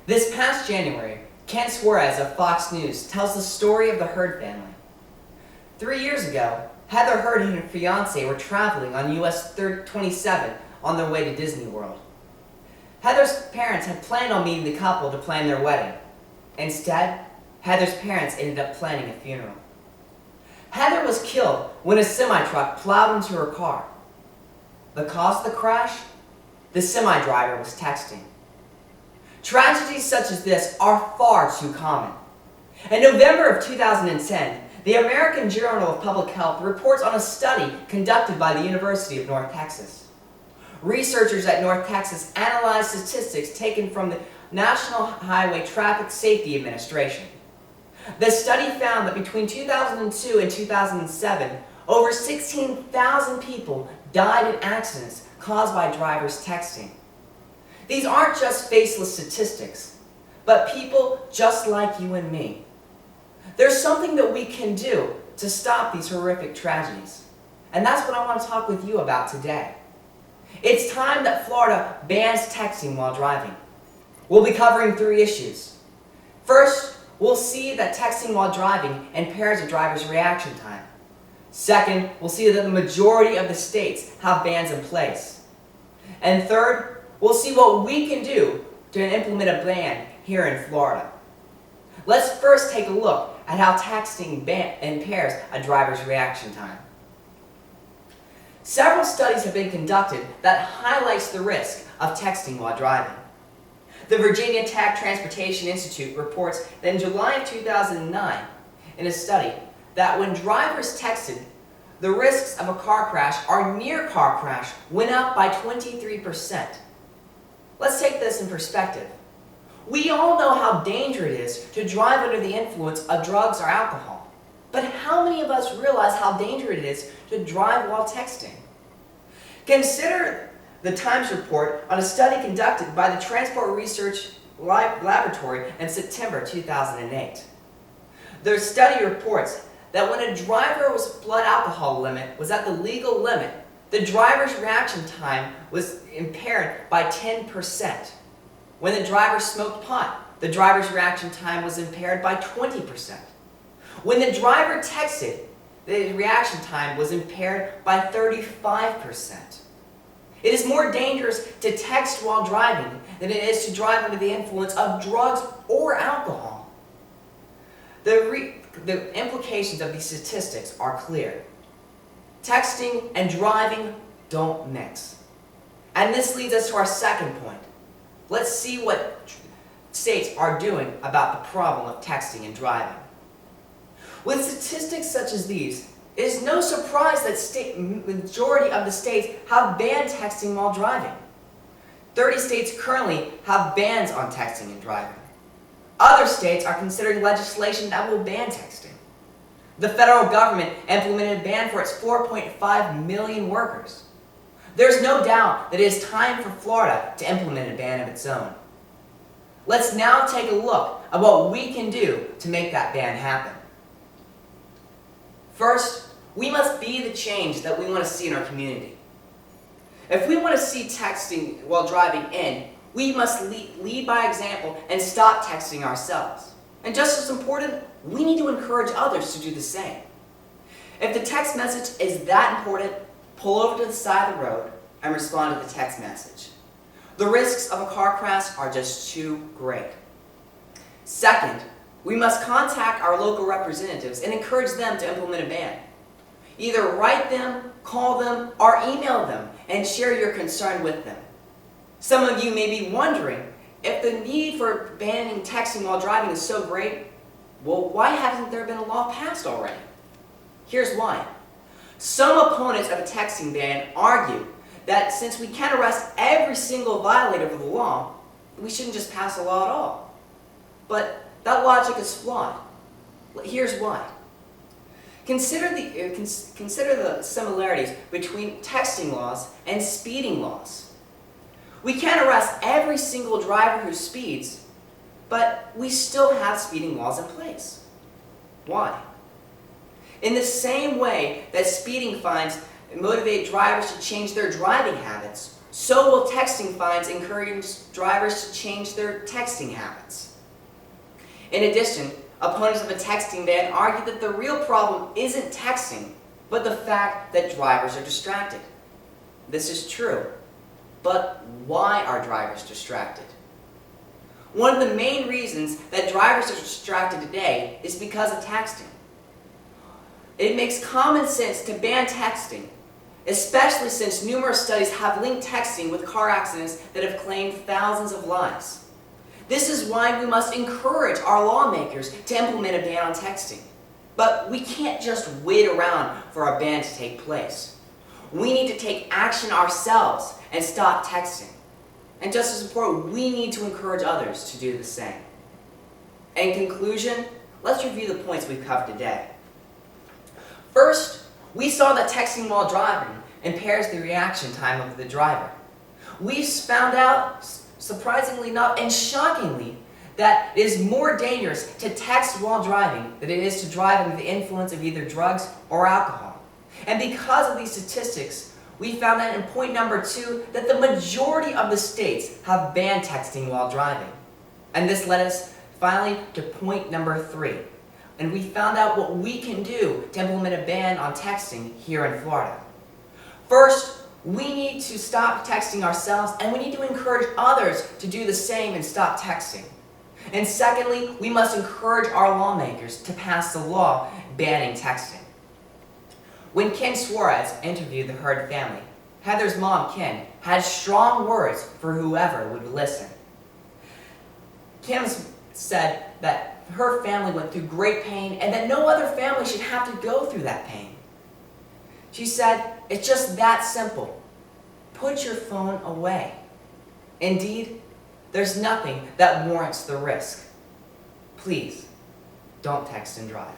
This past January, Ken Suarez of Fox News tells the story of the Heard family. 3 years ago, Heather Heard and her fiancé were traveling on US 27 on their way to Disney World. Heather's parents had planned on meeting the couple to plan their wedding. Instead, Heather's parents ended up planning a funeral. Heather was killed when a semi-truck plowed into her car. The cause of the crash? The semi-driver was texting. Tragedies such as this are far too common. In November of 2010, the American Journal of Public Health reports on a study conducted by the University of North Texas. Researchers at North Texas analyzed statistics taken from the National Highway Traffic Safety Administration. The study found that between 2002 and 2007, over 16,000 people died in accidents caused by drivers texting. These aren't just faceless statistics, but people just like you and me. There's something that we can do to stop these horrific tragedies, and that's what I want to talk with you about today. It's time that Florida bans texting while driving. We'll be covering 3 issues. First, we'll see that texting while driving impairs a driver's reaction time. Second, we'll see that the majority of the states have bans in place. And third, we'll see what we can do to implement a ban here in Florida. Let's first take a look at how texting impairs a driver's reaction time. Several studies have been conducted that highlights the risk of texting while driving. The Virginia Tech Transportation Institute reports that in July of 2009, in a study, that when drivers texted, the risks of a car crash or near car crash went up by 23%. Let's take this in perspective. We all know how dangerous it is to drive under the influence of drugs or alcohol. But how many of us realize how dangerous it is to drive while texting? Consider the Times report on a study conducted by the Transport Research Laboratory in September 2008. Their study reports that when a driver's blood alcohol limit was at the legal limit, the driver's reaction time was impaired by 10%. When the driver smoked pot, the driver's reaction time was impaired by 20%. When the driver texted, the reaction time was impaired by 35%. It is more dangerous to text while driving than it is to drive under the influence of drugs or alcohol. The implications of these statistics are clear. Texting and driving don't mix. And this leads us to our second point. Let's see what states are doing about the problem of texting and driving. With statistics such as these, it is no surprise that the majority of the states have banned texting while driving. 30 states currently have bans on texting and driving. Other states are considering legislation that will ban texting. The federal government implemented a ban for its 4.5 million workers. There's no doubt that it is time for Florida to implement a ban of its own. Let's now take a look at what we can do to make that ban happen. First, we must be the change that we want to see in our community. If we want to see texting while driving end, we must lead by example and stop texting ourselves. And just as important, we need to encourage others to do the same. If the text message is that important, pull over to the side of the road and respond to the text message. The risks of a car crash are just too great. Second, we must contact our local representatives and encourage them to implement a ban. Either write them, call them, or email them and share your concern with them. Some of you may be wondering, if the need for banning texting while driving is so great, well, why hasn't there been a law passed already? Here's why. Some opponents of a texting ban argue that since we can't arrest every single violator of the law, we shouldn't just pass a law at all. But that logic is flawed. Here's why. Consider the similarities between texting laws and speeding laws. We can't arrest every single driver who speeds, but we still have speeding laws in place. Why? In the same way that speeding fines motivate drivers to change their driving habits, So will texting fines encourage drivers to change their texting habits. In addition, opponents of a texting ban argue that the real problem isn't texting, but the fact that drivers are distracted. This is true, but why are drivers distracted? One of the main reasons that drivers are distracted today is because of texting. It makes common sense to ban texting, especially since numerous studies have linked texting with car accidents that have claimed thousands of lives. This is why we must encourage our lawmakers to implement a ban on texting. But we can't just wait around for a ban to take place. We need to take action ourselves and stop texting. And just as important, we need to encourage others to do the same. In conclusion, let's review the points we've covered today. First, we saw that texting while driving impairs the reaction time of the driver. We found out, surprisingly enough and shockingly, that it is more dangerous to text while driving than it is to drive under the influence of either drugs or alcohol. And because of these statistics, we found out in point number 2 that the majority of the states have banned texting while driving. And this led us finally to point number 3. And we found out what we can do to implement a ban on texting here in Florida. First, we need to stop texting ourselves, and we need to encourage others to do the same and stop texting. And secondly, we must encourage our lawmakers to pass the law banning texting. When Ken Suarez interviewed the Heard family, Heather's mom, Ken, had strong words for whoever would listen. Kim said that her family went through great pain and that no other family should have to go through that pain. She said, it's just that simple. Put your phone away. Indeed, there's nothing that warrants the risk. Please, don't text and drive.